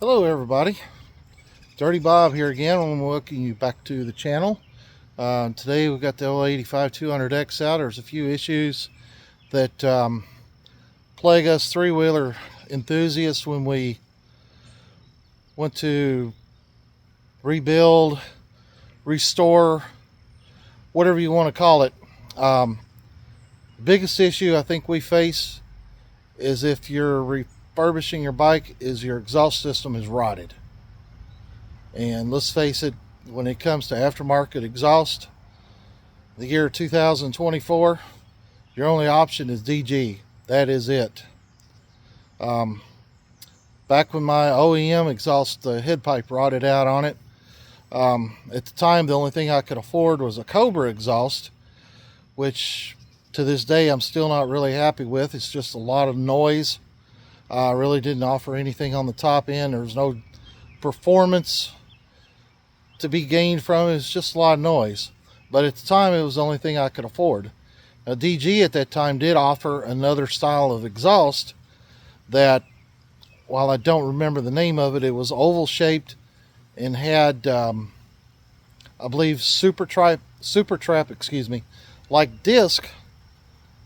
Hello everybody, Dirty Bob here again. I'm welcoming you back to the channel. Today we've got the 085 200X out. There's a few issues that plague us three-wheeler enthusiasts when we want to rebuild, restore, whatever you want to call it. The biggest issue I think we face is if you're refurbishing your bike is your exhaust system is rotted. And let's face it, when it comes to aftermarket exhaust, the year 2024, your only option is DG. That is it. Back when my OEM exhaust head pipe rotted out on it, at the time the only thing I could afford was a Cobra exhaust, which to this day I'm still not really happy with. It's just a lot of noise. Really didn't offer anything on the top end. There's no performance to be gained from it. It's just a lot of noise. But at the time it was the only thing I could afford. Now, DG at that time did offer another style of exhaust that, while I don't remember the name of it, it was oval shaped and had I believe super trap like disc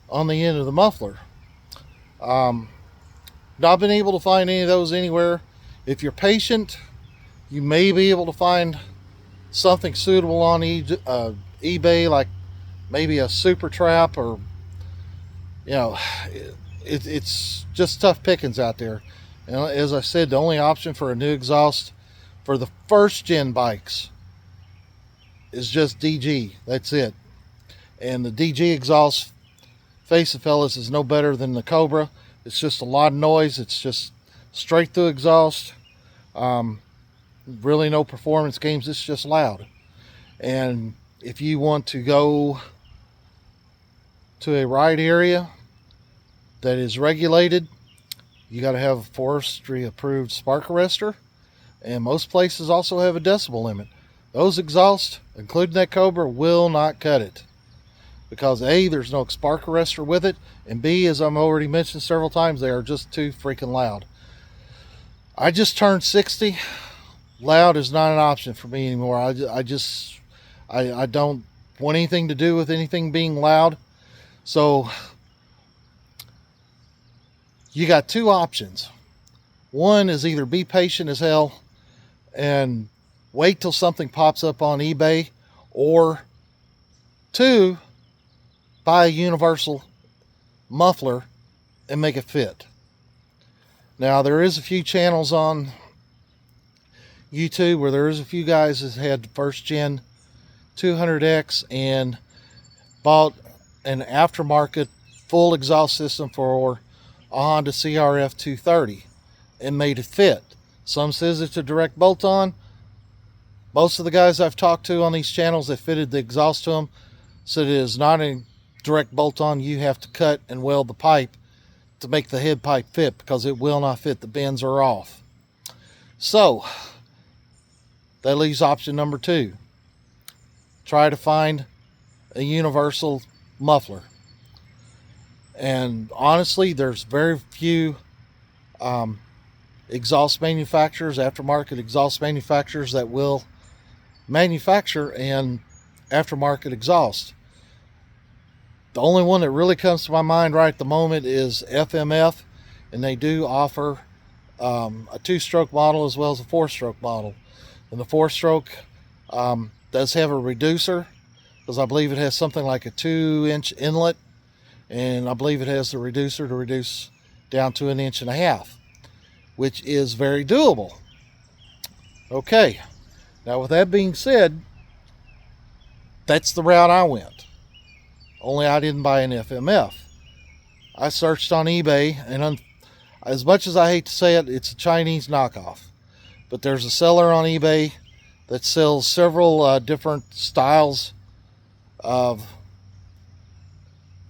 on the end of the muffler. Not been able to find any of those anywhere. If you're patient, you may be able to find something suitable on eBay, like maybe a super trap, or it's just tough pickings out there. And as I said, the only option for a new exhaust for the first gen bikes is just DG. That's it. And the DG exhaust, face it fellas, is no better than the Cobra. It's just a lot of noise. It's just straight through exhaust. Really no performance gains. It's just loud. And if you want to go to a ride area that is regulated, you got to have a forestry approved spark arrestor. And most places also have a decibel limit. Those exhausts, including that Cobra, will not cut it. Because A, there's no spark arrestor with it, and B, as I've already mentioned several times, they are just too freaking loud. I just turned 60. Loud is not an option for me anymore. I don't want anything to do with anything being loud. So you got two options. One is either be patient as hell and wait till something pops up on eBay, or two, buy a universal muffler and make it fit. Now, there is a few channels on YouTube where there is a few guys that had the first gen 200X and bought an aftermarket full exhaust system for a Honda CRF 230 and made it fit. Some says it's a direct bolt-on. Most of the guys I've talked to on these channels that fitted the exhaust to them said it is not a direct bolt-on. You have to cut and weld the pipe to make the head pipe fit, because it will not fit. The bends are off. So that leaves option number two. Try to find a universal muffler. And honestly, there's very few exhaust manufacturers, aftermarket exhaust manufacturers, that will manufacture an aftermarket exhaust. The only one that really comes to my mind right at the moment is FMF, and they do offer a 2-stroke model as well as a 4-stroke model. And the 4-stroke does have a reducer, because I believe it has something like a 2-inch inlet, and I believe it has the reducer to reduce down to 1.5 inches, which is very doable. Okay, now with that being said, that's the route I went. Only I didn't buy an FMF. I searched on eBay, and as much as I hate to say it, it's a Chinese knockoff. But there's a seller on eBay that sells several different styles of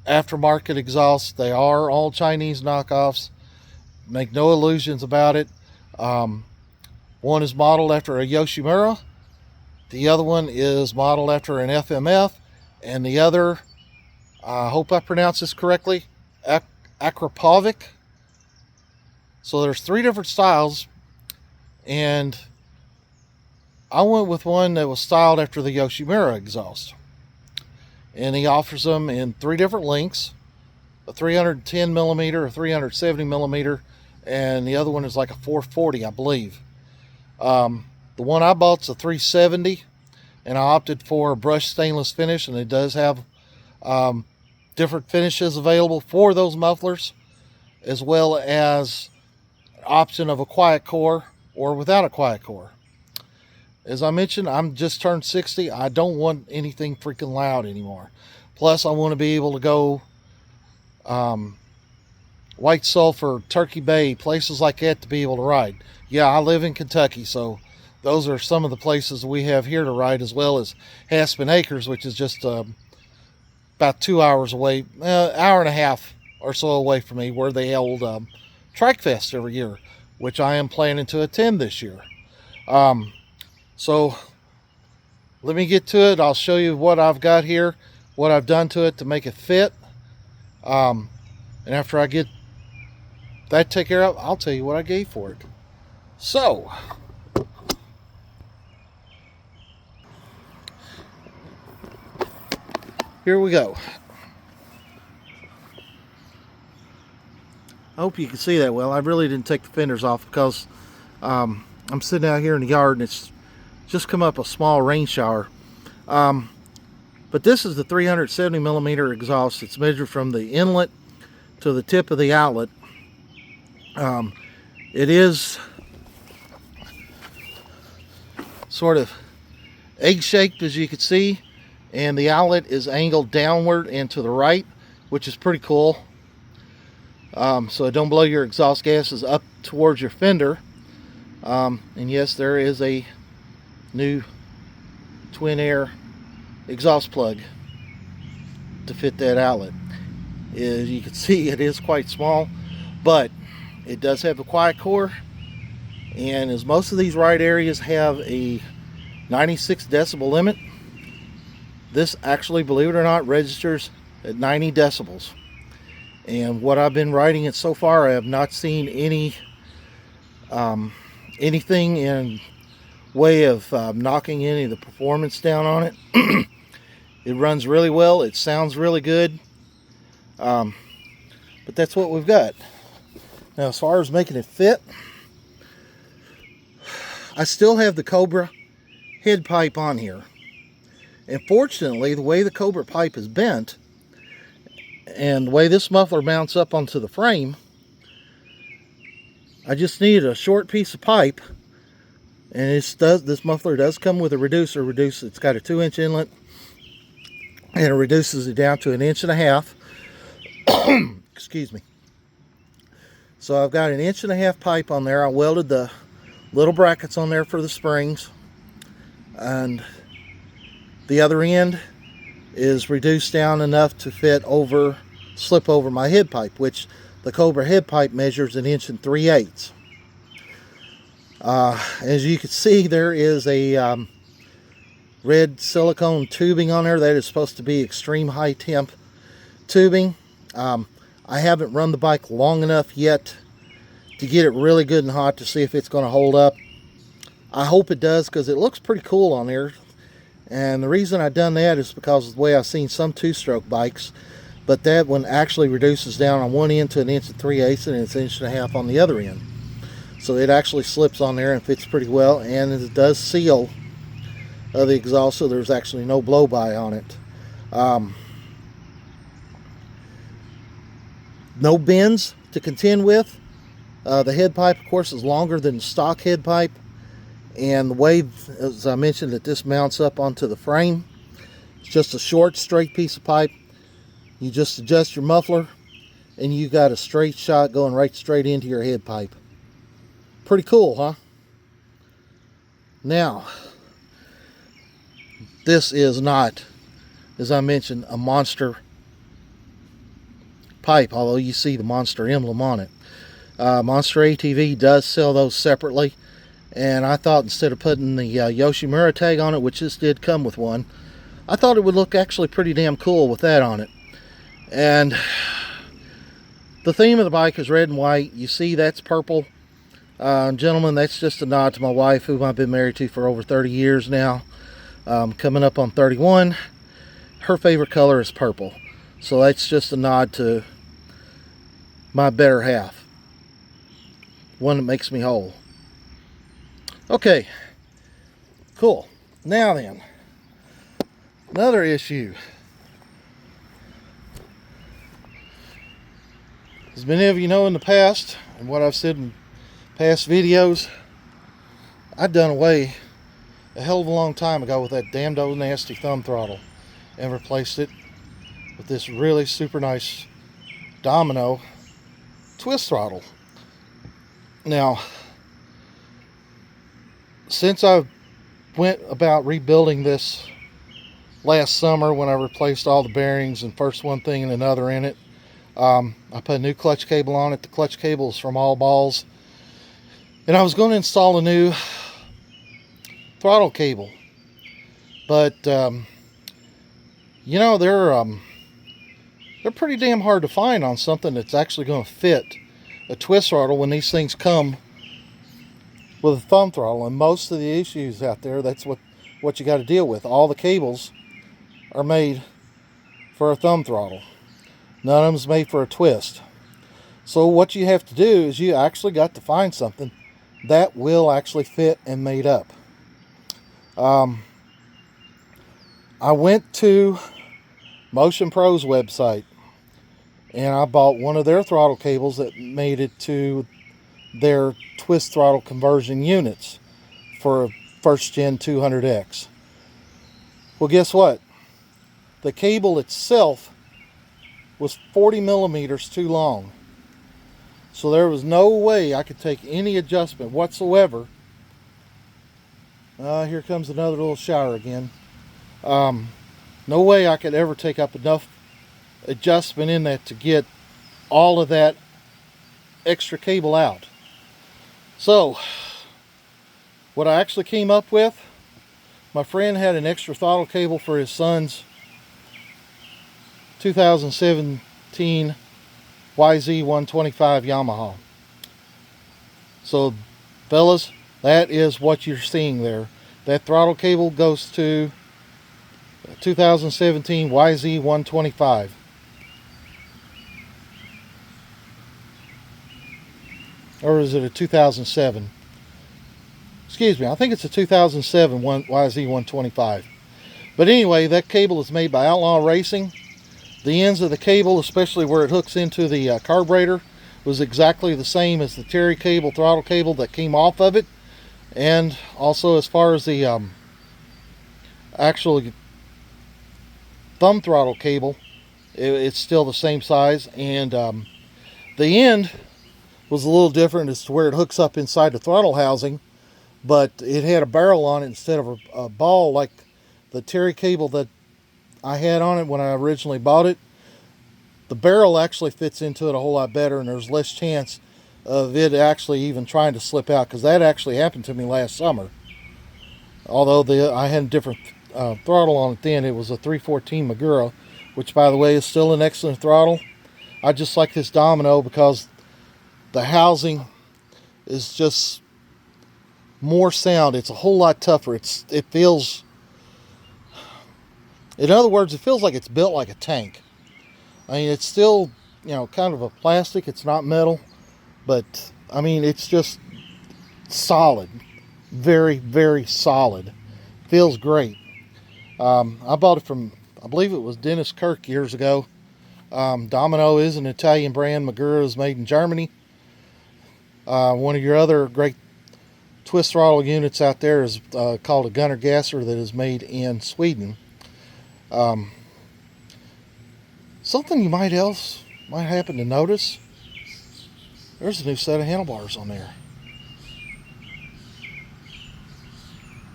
aftermarket exhausts. They are all Chinese knockoffs. Make no illusions about it. One is modeled after a Yoshimura. The other one is modeled after an FMF. And the other, I hope I pronounce this correctly, Akrapovic. So there's 3 different styles, and I went with one that was styled after the Yoshimura exhaust. And he offers them in 3 different lengths: a 310 millimeter, a 370 millimeter, and the other one is like a 440, I believe. The one I bought's a 370, and I opted for a brushed stainless finish, and it does have different finishes available for those mufflers, as well as an option of a quiet core or without a quiet core. As I mentioned, I'm just turned 60. I don't want anything freaking loud anymore. Plus, I want to be able to go White Sulphur, Turkey Bay, places like that to be able to ride. Yeah, I live in Kentucky, so those are some of the places we have here to ride, as well as Aspen Acres, which is just about 2 hours away, hour and a half or so away from me, where they hold Trike Fest every year, which I am planning to attend this year. So let me get to it. I'll show you what I've got here, what I've done to it to make it fit. And after I get that taken care of, I'll tell you what I gave for it. So, here we go. I hope you can see that well. I really didn't take the fenders off because I'm sitting out here in the yard and it's just come up a small rain shower. But this is the 370 millimeter exhaust. It's measured from the inlet to the tip of the outlet. It is sort of egg-shaped, as you can see, and the outlet is angled downward and to the right, which is pretty cool. So don't blow your exhaust gases up towards your fender. And yes, there is a new twin air exhaust plug to fit that outlet. As you can see, it is quite small, but it does have a quiet core, and as most of these ride areas have a 96 decibel limit, this actually, believe it or not, registers at 90 decibels. And what I've been riding it so far, I have not seen any anything in way of knocking any of the performance down on it. It runs really well. It sounds really good. But that's what we've got. Now, as far as making it fit, I still have the Cobra head pipe on here. And fortunately, the way the Cobra pipe is bent and the way this muffler mounts up onto the frame, I just needed a short piece of pipe. And this muffler does come with a reducer. It's got a 2-inch inlet, and it reduces it down to 1.5 inches. Excuse me. So I've got 1.5 inch pipe on there. I welded the little brackets on there for the springs, and the other end is reduced down enough to slip over my head pipe, which the Cobra head pipe measures 1 3/8 inches. As you can see, there is a red silicone tubing on there that is supposed to be extreme high temp tubing. I haven't run the bike long enough yet to get it really good and hot to see if it's going to hold up. I hope it does, because it looks pretty cool on there. And the reason I've done that is because of the way I've seen some 2-stroke bikes, but that one actually reduces down on one end to 1 3/8 inches, and it's 1.5 inches on the other end. So it actually slips on there and fits pretty well, and it does seal the exhaust, so there's actually no blow-by on it. No bends to contend with. The head pipe, of course, is longer than the stock head pipe, and the way, as I mentioned, that this mounts up onto the frame, it's just a short, straight piece of pipe. You just adjust your muffler, and you got a straight shot going right straight into your head pipe. Pretty cool, huh? Now, this is not, as I mentioned, a monster pipe, although you see the monster emblem on it. Monster ATV does sell those separately, and I thought instead of putting the Yoshimura tag on it, which this did come with one, I thought it would look actually pretty damn cool with that on it. And the theme of the bike is red and white. You see that's purple. Gentlemen, that's just a nod to my wife, whom I've been married to for over 30 years now, coming up on 31. Her favorite color is purple, so that's just a nod to my better half, one that makes me whole. Okay, cool. Now then, another issue. As many of you know in the past, and what I've said in past videos, I've done away a hell of a long time ago with that damned old nasty thumb throttle and replaced it with this really super nice Domino twist throttle. Now, since I went about rebuilding this last summer, when I replaced all the bearings and first one thing and another in it, I put a new clutch cable on it. The clutch cable is from All Balls, and I was going to install a new throttle cable, but you know, they're pretty damn hard to find on something that's actually going to fit a twist throttle when these things come with a thumb throttle. And most of the issues out there, that's what you got to deal with. All the cables are made for a thumb throttle. None of them's made for a twist. So what you have to do is you actually got to find something that will actually fit and made up. I went to Motion Pro's website and I bought one of their throttle cables that made it to their twist throttle conversion units for a first gen 200X. Well, guess what? The cable itself was 40 millimeters too long. So there was no way I could take any adjustment whatsoever. Here comes another little shower again. No way I could ever take up enough adjustment in that to get all of that extra cable out. So what I actually came up with, my friend had an extra throttle cable for his son's 2017 YZ125 Yamaha. So fellas, that is what you're seeing there. That throttle cable goes to 2017 YZ125. Or is it a 2007? Excuse me, I think it's a 2007 YZ125. But anyway, that cable is made by Outlaw Racing. The ends of the cable, especially where it hooks into the carburetor, was exactly the same as the Terry cable, throttle cable that came off of it. And also as far as the actual thumb throttle cable, it's still the same size. And the end was a little different as to where it hooks up inside the throttle housing, but it had a barrel on it instead of a ball like the Terry cable that I had on it when I originally bought it. The barrel actually fits into it a whole lot better, and there's less chance of it actually even trying to slip out, because that actually happened to me last summer. Although I had a different throttle on it then. It was a 314 Magura, which by the way is still an excellent throttle. I just like this Domino because the housing is just more sound. It's a whole lot tougher. It feels, in other words, it feels like it's built like a tank. I mean, it's still, you know, kind of a plastic. It's not metal, but I mean, it's just solid. Very, very solid. Feels great. I bought it from, I believe it was Dennis Kirk years ago. Domino is an Italian brand. Magura is made in Germany. One of your other great twist throttle units out there is called a Gunnar Gasser, that is made in Sweden. Something you might happen to notice, there's a new set of handlebars on there.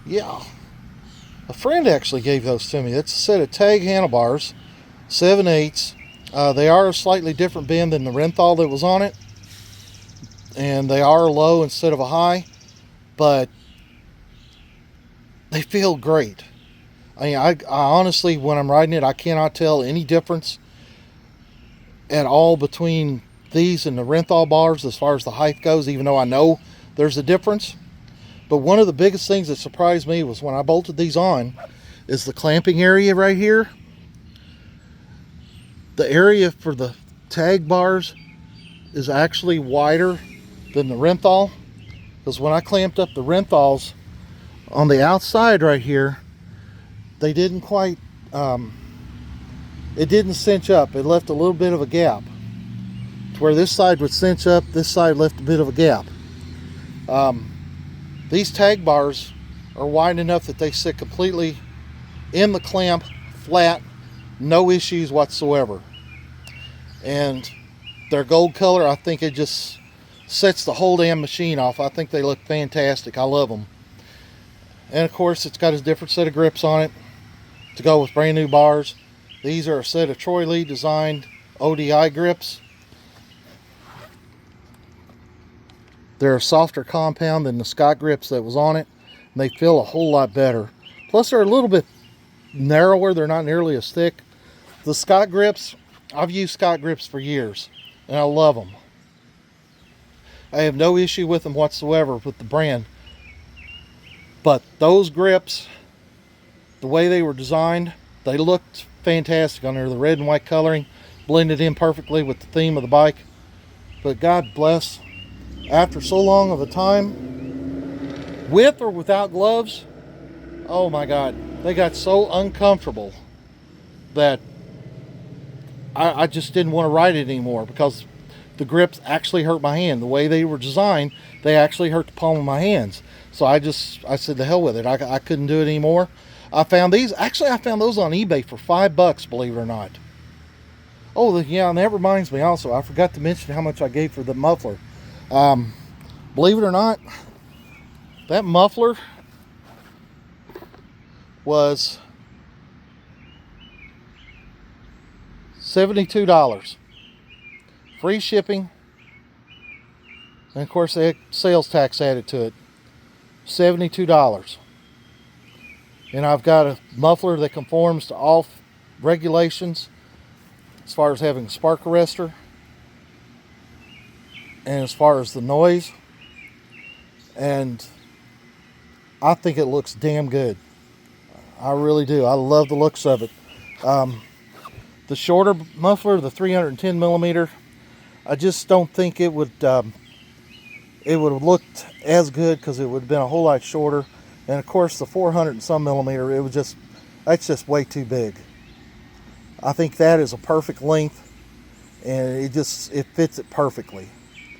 Yeah, a friend actually gave those to me. It's a set of tag handlebars, 7/8. They are a slightly different bend than the Renthal that was on it, and they are low instead of a high, but they feel great. I mean, I honestly, when I'm riding it, I cannot tell any difference at all between these and the Renthal bars as far as the height goes, even though I know there's a difference. But one of the biggest things that surprised me was when I bolted these on is the clamping area right here. The area for the tag bars is actually wider than the Renthal, because when I clamped up the Renthals on the outside right here, they didn't quite, it didn't cinch up. It left a little bit of a gap to where this side would cinch up, this side left a bit of a gap. These tag bars are wide enough that they sit completely in the clamp, flat, no issues whatsoever. And their gold color, I think it just sets the whole damn machine off. I think they look fantastic. I love them. And of course, it's got a different set of grips on it to go with brand new bars. These are a set of Troy Lee designed ODI grips. They're a softer compound than the Scott grips that was on it, and they feel a whole lot better. Plus, they're a little bit narrower. They're not nearly as thick. The Scott grips, I've used Scott grips for years, and I love them. I have no issue with them whatsoever with the brand. But those grips, the way they were designed, they looked fantastic on there. The red and white coloring blended in perfectly with the theme of the bike. But God bless, after so long of a time, with or without gloves, oh my God, they got so uncomfortable that I just didn't want to ride it anymore, because the grips actually hurt my hand. The way they were designed, they actually hurt the palm of my hands. So I said the hell with it. I couldn't do it anymore. I found these, actually I found those on eBay for $5, believe it or not. Oh yeah, and that reminds me also, I forgot to mention how much I gave for the muffler. Believe it or not, that muffler was $72. Free shipping. And of course they had sales tax added to it. $72. And I've got a muffler that conforms to all regulations as far as having a spark arrestor and as far as the noise. And I think it looks damn good. I really do. I love the looks of it. The shorter muffler, the 310 millimeter, I just don't think it would have looked as good, because it would have been a whole lot shorter. And of course the 400 and some millimeter, that's just way too big. I think that is a perfect length, and it fits it perfectly.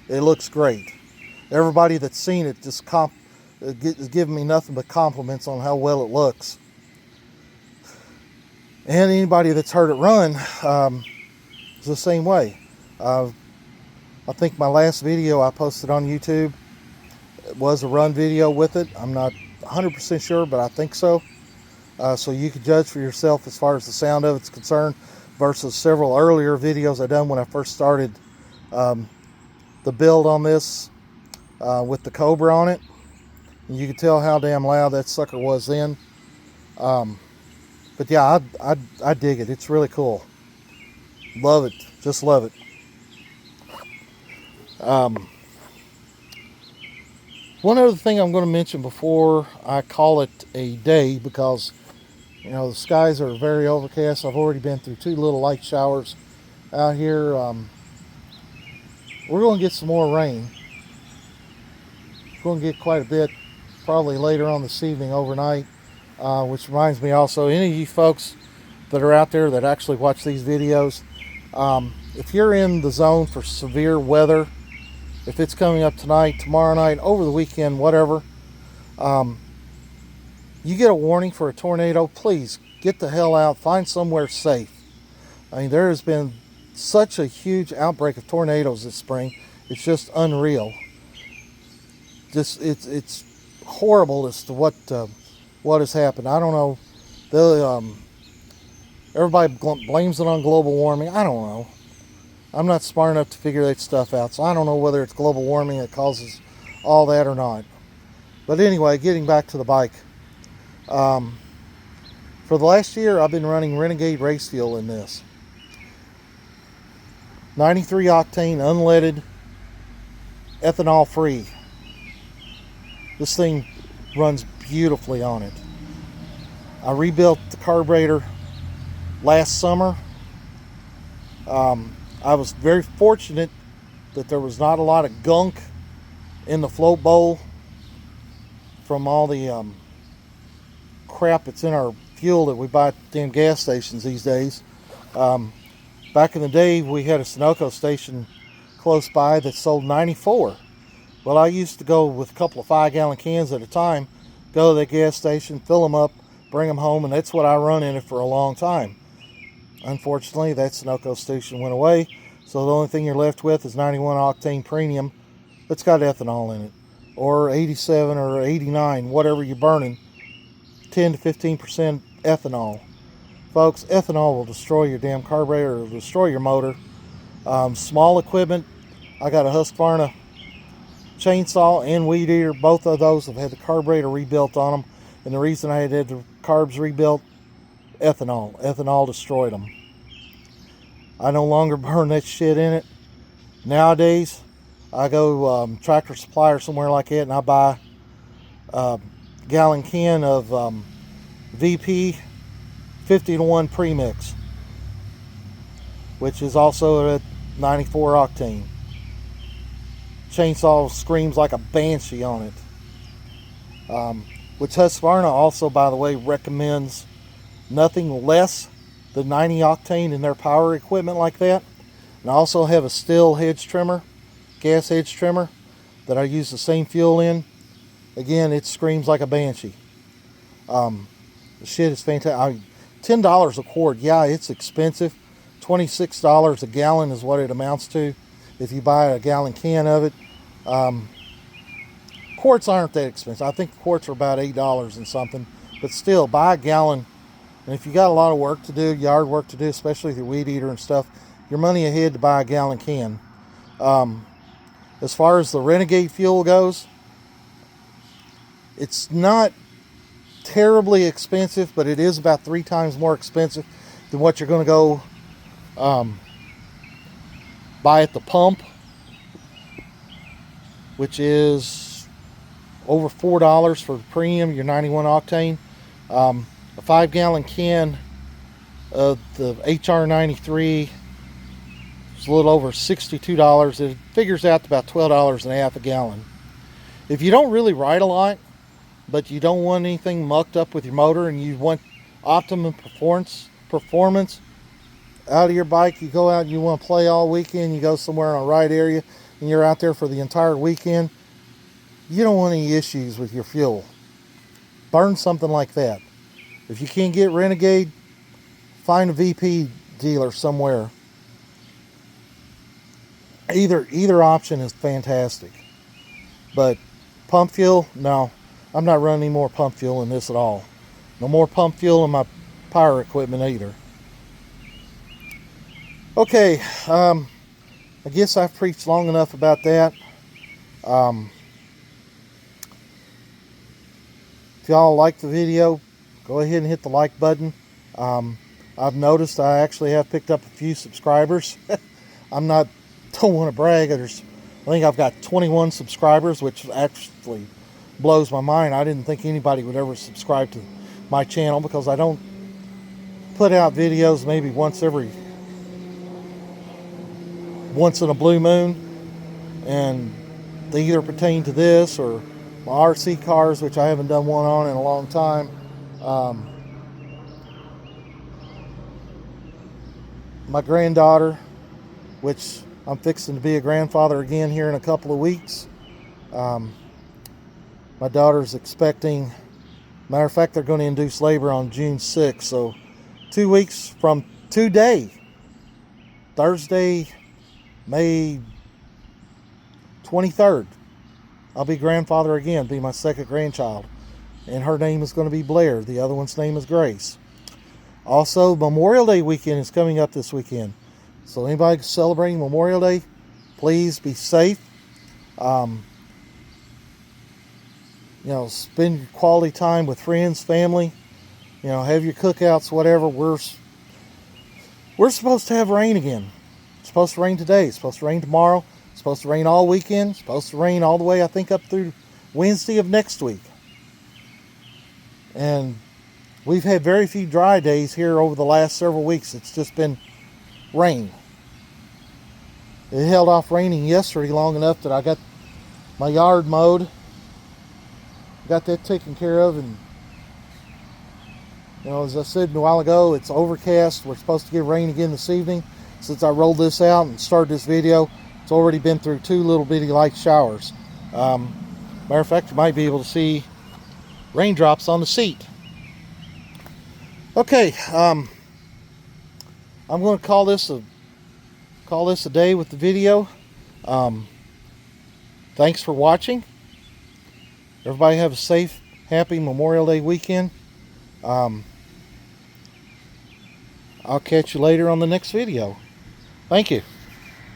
It looks great. Everybody that's seen it is giving me nothing but compliments on how well it looks. And anybody that's heard it run is the same way. I think my last video I posted on YouTube was a run video with it. I'm not 100% sure, but I think so. So you can judge for yourself as far as the sound of it's concerned, versus several earlier videos I done when I first started the build on this with the Cobra on it. And you can tell how damn loud that sucker was then. But yeah, I dig it. It's really cool. Love it. Just love it. One other thing I'm going to mention before I call it a day, because you know the skies are very overcast. I've already been through 2 little light showers out here. We're going to get some more rain. We're going to get quite a bit probably later on this evening, overnight. Which reminds me also, any of you folks that are out there that actually watch these videos, if you're in the zone for severe weather, if it's coming up tonight, tomorrow night, over the weekend, whatever, you get a warning for a tornado, please get the hell out, find somewhere safe. I mean, there has been such a huge outbreak of tornadoes this spring. It's just unreal. It's horrible as to what has happened. I don't know. Everybody blames it on global warming. I don't know. I'm not smart enough to figure that stuff out, so I don't know whether it's global warming that causes all that or not. But anyway, getting back to the bike. For the last year, I've been running Renegade race fuel in this. 93 octane, unleaded, ethanol free. This thing runs beautifully on it. I rebuilt the carburetor last summer. I was very fortunate that there was not a lot of gunk in the float bowl from all the crap that's in our fuel that we buy at damn gas stations these days. Back in the day, we had a Sunoco station close by that sold 94. Well, I used to go with a couple of 5-gallon cans at a time, go to the gas station, fill them up, bring them home, and that's what I run in it for a long time. Unfortunately, that Sunoco station went away, so the only thing you're left with is 91 octane premium that's got ethanol in it, or 87 or 89, whatever you're burning, 10 to 15% ethanol. Folks, ethanol will destroy your damn carburetor, it'll destroy your motor. Small equipment, I got a Husqvarna chainsaw and weed eater. Both of those have had the carburetor rebuilt on them, and the reason I had the carbs rebuilt, ethanol destroyed them. I no longer burn that shit in it. Nowadays I go Tractor Supply or somewhere like that, and I buy a gallon can of VP 50-to-1 premix, which is also at 94 octane. Chainsaw screams like a banshee on it. Which Husqvarna also, by the way, recommends nothing less than 90 octane in their power equipment like that. And I also have a Stihl hedge trimmer, gas hedge trimmer, that I use the same fuel in. Again, it screams like a banshee. The shit is fantastic. $10 a quart, yeah, it's expensive. $26 a gallon is what it amounts to if you buy a gallon can of it. Quarts aren't that expensive. I think quarts are about $8 and something. But still, buy a gallon. And if you got a lot of work to do, yard work to do, especially with your weed eater and stuff, you're money ahead to buy a gallon can. As far as the Renegade fuel goes, it's not terribly expensive, but it is about 3 times more expensive than what you're going to go buy at the pump, which is over $4 for premium, your 91 octane. A 5-gallon can of the HR93 is a little over $62. It figures out to about $12 and a half a gallon. If you don't really ride a lot, but you don't want anything mucked up with your motor, and you want optimum performance out of your bike, you go out and you want to play all weekend, you go somewhere on a ride area, and you're out there for the entire weekend, you don't want any issues with your fuel. Burn something like that. If you can't get Renegade, find a VP dealer somewhere. Either option is fantastic. But pump fuel, no. I'm not running any more pump fuel in this at all. No more pump fuel in my power equipment either. Okay, I guess I've preached long enough about that. If y'all like the video, go ahead and hit the like button. I've noticed I actually have picked up a few subscribers. Don't want to brag. I think I've got 21 subscribers, which actually blows my mind. I didn't think anybody would ever subscribe to my channel because I don't put out videos maybe once in a blue moon, and they either pertain to this or my RC cars, which I haven't done one on in a long time. My granddaughter, which I'm fixing to be a grandfather again here in a couple of weeks. My daughter's expecting, matter of fact, they're going to induce labor on June 6th. So 2 weeks from today, Thursday, May 23rd, I'll be grandfather again, be my second grandchild. And her name is going to be Blair. The other one's name is Grace. Also, Memorial Day weekend is coming up this weekend. So anybody celebrating Memorial Day, please be safe. Spend quality time with friends, family. Have your cookouts, whatever. We're supposed to have rain again. It's supposed to rain today. It's supposed to rain tomorrow. It's supposed to rain all weekend. It's supposed to rain all the way, I think, up through Wednesday of next week. And we've had very few dry days here over the last several weeks. It's just been rain. It held off raining yesterday long enough that I got my yard mowed, got that taken care of, and as I said a while ago, it's overcast. We're supposed to get rain again this evening. Since I rolled this out and started this video, it's already been through 2 little bitty light showers. Matter of fact, you might be able to see raindrops on the seat. Okay, I'm going to call this a day with the video. Thanks for watching. Everybody have a safe, happy Memorial Day weekend. I'll catch you later on the next video. Thank you.